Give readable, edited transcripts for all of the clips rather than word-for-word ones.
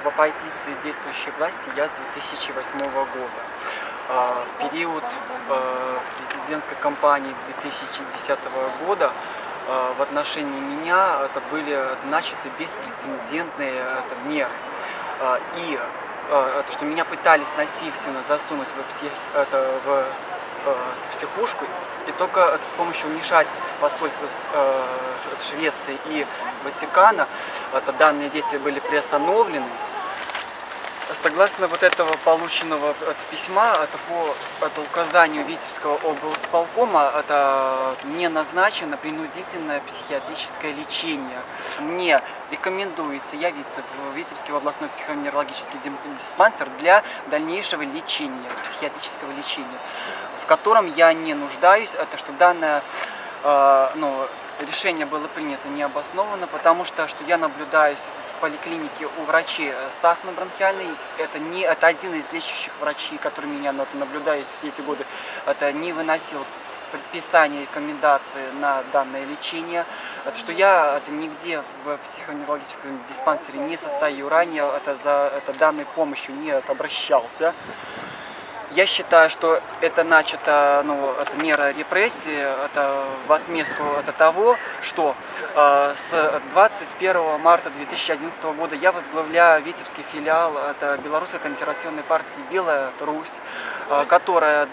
в оппозиции действующей власти я с 2008 года. В период президентской кампании 2010 года в отношении меня это были начаты беспрецедентные меры. И что меня пытались насильственно засунуть в психушку, и только с помощью вмешательств посольства Швеции и Ватикана данные действия были приостановлены. Согласно вот этого полученного письма, по указанию Витебского облсполкома, мне назначено принудительное психиатрическое лечение. Мне рекомендуется явиться в Витебский областной психоневрологический диспансер для дальнейшего лечения, психиатрического лечения, в котором я не нуждаюсь. Это что данное решение было принято необоснованно, потому что я наблюдаюсь в поликлинике у врачей с астмой бронхиальной. Это один из лечащих врачей, который меня наблюдает все эти годы. Это не выносил предписание, рекомендации на данное лечение. Что я нигде в психоневрологическом диспансере не состою, ранее за данной помощью не обращался. Я считаю, что это начата мера репрессии, в отместку того, что с 21 марта 2011 года я возглавляю Витебский филиал Белорусской консервативной партии «Белая Русь», которая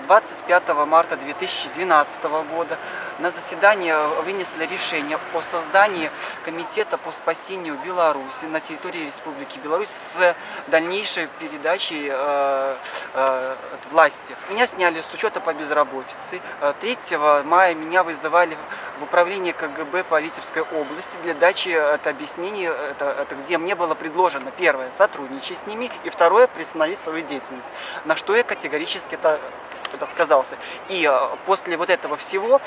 25 марта 2012 года на заседании вынесла решение о создании комитета по спасению Беларуси на территории Республики Беларусь с дальнейшей передачей власти. Меня сняли с учета по безработице. 3 мая меня вызывали в управление КГБ по Витебской области для дачи объяснений, где мне было предложено, первое, сотрудничать с ними, и второе, приостановить свою деятельность, на что я категорически отказался. И после вот этого всего,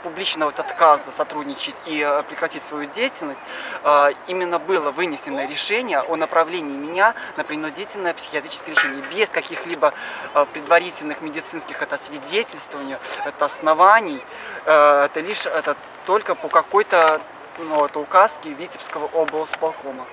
публичного отказа сотрудничать и прекратить свою деятельность, именно было вынесено решение о направлении меня на принудительное психиатрическое лечение без каких-либо предварительных медицинских свидетельствований, оснований, только по какой-то указке Витебского облсполкома.